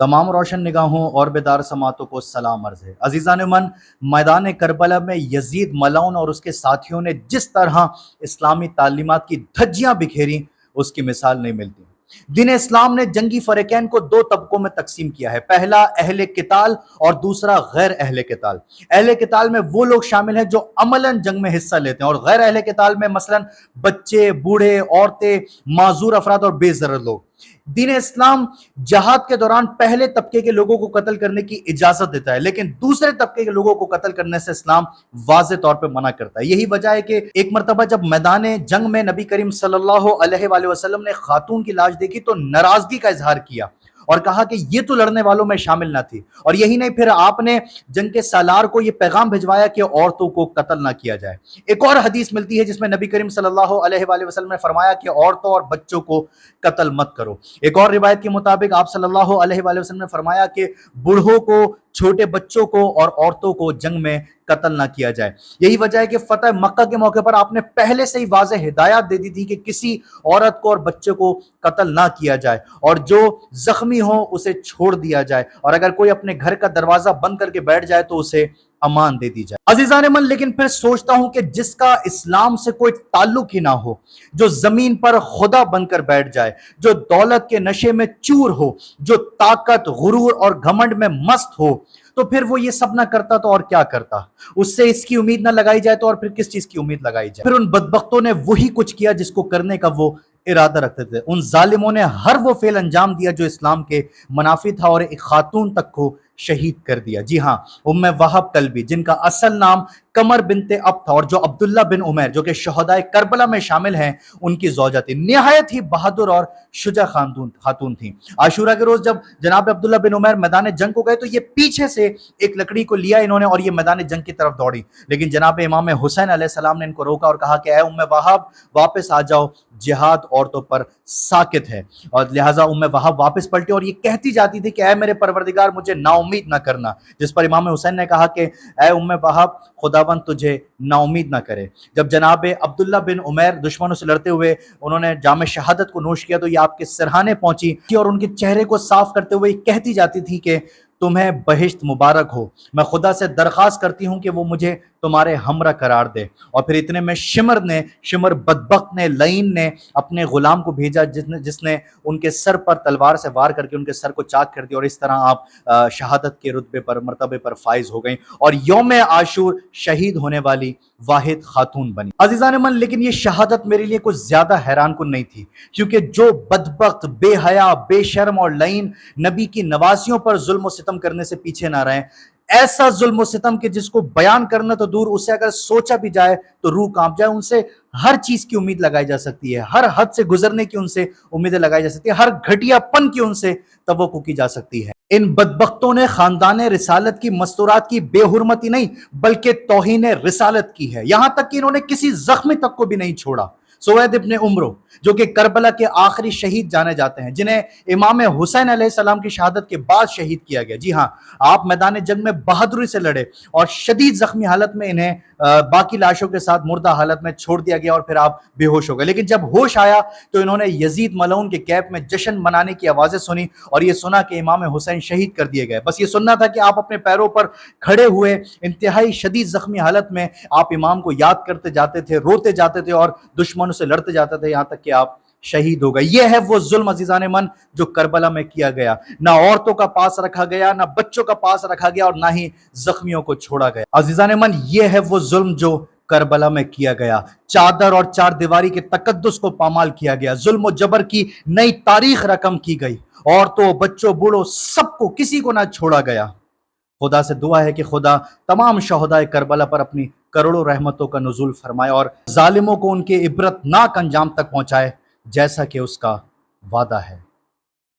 तमाम रोशन निगाहों और बेदार समातों को सलाम अर्ज़ है। अज़ीज़ान मन, मैदान करबला में यजीद मलऊन और उसके साथियों ने जिस तरह इस्लामी तालीमात की धज्जियाँ बिखेरी, उसकी मिसाल नहीं मिलती। दीन इस्लाम ने जंगी फरीकैन को दो तबकों में तकसीम किया है। पहला अहले किताल और दूसरा गैर अहले किताल। अहले किताल में वो लोग शामिल हैं जो अमलन जंग में हिस्सा लेते हैं, और गैर अहले किताल में मसलन बच्चे, बूढ़े, औरतें, माजूर अफराद और बेज़रर लोग। दीन इस्लाम जहाद के दौरान पहले तबके के लोगों को कत्ल करने की इजाजत देता है, लेकिन दूसरे तबके के लोगों को कत्ल करने से इस्लाम वाज़े तौर पे मना करता है। यही वजह है कि एक मरतबा जब मैदान जंग में नबी करीम सल्लल्लाहु अलैहि वसल्लम ने खातून की लाश देखी तो नाराजगी का इजहार किया और कहा कि ये तो लड़ने वालों में शामिल ना थी। और यही नहीं, फिर आपने जंग के सालार को ये पैगाम भिजवाया कि औरतों को कत्ल ना किया जाए। एक और हदीस मिलती है जिसमें नबी करीम सल्लल्लाहु अलैहि वसल्लम ने फरमाया कि औरतों और बच्चों को कत्ल मत करो। एक और रिवायत के मुताबिक आप सल्लल्लाहु अलैहि वसल्लम ने फरमाया कि बूढ़ों को, छोटे बच्चों को और औरतों को जंग में कत्ल ना किया जाए। यही वजह है कि फतह मक्का के मौके पर आपने पहले से ही वाज़ेह हिदायत दे दी थी कि किसी औरत को और बच्चे को कत्ल ना किया जाए, और जो जख्मी हो उसे छोड़ दिया जाए, और अगर कोई अपने घर का दरवाजा बंद करके बैठ जाए तो उसे अमान दे दी जाए। अजीजान मन, लेकिन फिर सोचता हूं कि जिसका इस्लाम से कोई ताल्लुक ही ना हो, जो जमीन पर खुदा बनकर बैठ जाए, जो दौलत के नशे में चूर हो, जो ताकत, गुरूर और घमंड में मस्त हो, तो फिर वो ये सब ना करता तो और क्या करता। उससे इसकी उम्मीद ना लगाई जाए तो और फिर किस चीज की उम्मीद लगाई जाए। फिर उन बदबख्तों ने वही कुछ किया जिसको करने का वो इरादा रखते थे। उन जालिमों ने हर वो फेल अंजाम दिया जो इस्लाम के मुनाफी था, और एक खातून तक को शहीद कर दिया। जी हाँ, उम्मे वहाब कल्बी, जिनका असल नाम कमर बिनते अब था और जो अब्दुल्ला बिन उमैर, जो कि शहदाए करबला में शामिल हैं, उनकी ज़ौजा थी। निहायत ही बहादुर और शुजा खातून थी। आशूरा के रोज जब जनाब अब्दुल्ला बिन उमैर मैदान जंग को गए तो ये पीछे से एक लकड़ी को लिया इन्होंने और ये मैदान जंग की तरफ दौड़ी, लेकिन जनाब इमाम हुसैन अलैहिस्सलाम ने इनको रोका और कहा कि ऐ उम्मे वहाब, वापस आ जाओ, जिहाद औरतों पर साकित है। और लिहाजा उम्मे वहाब वापस पलटी और ये कहती जाती थी कि ऐ मेरे परवरदिगार, मुझे नाउमीद ना करना। जिस पर इमाम हुसैन ने कहा कि ऐ उम्मे वहाब, खुदावंद तुझे नाउमीद ना करे। जब जनाब अब्दुल्ला बिन उमैर दुश्मनों से लड़ते हुए उन्होंने जाम शहादत को नोश किया तो ये आपके सिरहाने पहुंची और उनके चेहरे को साफ करते हुए कहती जाती थी कि तुम्हें बहिश्त मुबारक हो, मैं खुदा से दरख्वास्त करती हूं कि वो मुझे तुम्हारे हमरा करार दे। और फिर इतने में शिमर बदबख्त ने, लईन ने अपने गुलाम को भेजा जिसने उनके सर पर तलवार से वार करके उनके सर को चाक कर दिया, और इस तरह आप शहादत के रुतबे पर, मर्तबे पर फाइज हो गई और यौम आशूर शहीद होने वाली वाहिद खातून बनी। अजीजान मन, लेकिन ये शहादत मेरे लिए कुछ ज्यादा हैरान कुन नहीं थी, क्योंकि जो बदबख्त, बेहया, बेशर्म और लईन नबी की नवासियों पर जुल्म सितम करने से पीछे ना रहे, ऐसा जुल्म सितम के जिसको बयान करना तो दूर, उससे अगर सोचा भी जाए तो रूह कांप जाए। उनसे हर चीज की उम्मीद लगाई जा सकती है, हर हद से गुजरने की उनसे उम्मीदें लगाई जा सकती है, हर घटियापन की उनसे तवक्को की जा सकती है। इन बदबख्तों ने खानदान रिसालत की मस्तूरात की बेहुरमती नहीं बल्कि तौहीन रिसालत की है, यहां तक कि इन्होंने किसी जख्मी तक को भी नहीं छोड़ा। सुवैद इब्ने उम्रो, जो कि करबला के आखिरी शहीद जाने जाते हैं, जिन्हें इमाम हुसैन अलैहिस्सलाम की शहादत के बाद शहीद किया गया। जी हाँ, आप मैदान जंग में बहादुरी से लड़े और शदीद जख्मी हालत में इन्हें बाकी लाशों के साथ मुर्दा हालत में छोड़ दिया गया और फिर आप बेहोश हो गए। लेकिन जब होश आया तो इन्होंने यजीद मलऊन के कैंप में जश्न मनाने की आवाजें सुनी और ये सुना कि इमाम हुसैन शहीद कर दिए गए। बस ये सुनना था कि आप अपने पैरों पर खड़े हुए इंतहाई शदीद जख्मी हालत में आप इमाम को याद करते जाते थे, रोते जाते थे और दुश्मनों से लड़ते जाते थे, यहां तक कि आप शहीद हो गए। यह है वो जुल्म अजीजान मन जो करबला में किया गया। ना औरतों का पास रखा गया, ना बच्चों का पास रखा गया और ना ही जख्मियों को छोड़ा गया। अजीजान मन, यह है वो जुल्म जो करबला में किया गया। चादर और चार दीवारी के तकद्दुस को पामाल किया गया, जुल्म और जबर की नई तारीख रकम की गई, औरतों, बच्चों, बूढ़ों, सबको, किसी को ना छोड़ा गया। खुदा से दुआ है कि खुदा तमाम शहदाए करबला पर अपनी करोड़ों रहमतों का नुज़ूल फरमाए और जालिमों को उनके इबरतनाक अंजाम तक पहुंचाए, जैसा कि उसका वादा है।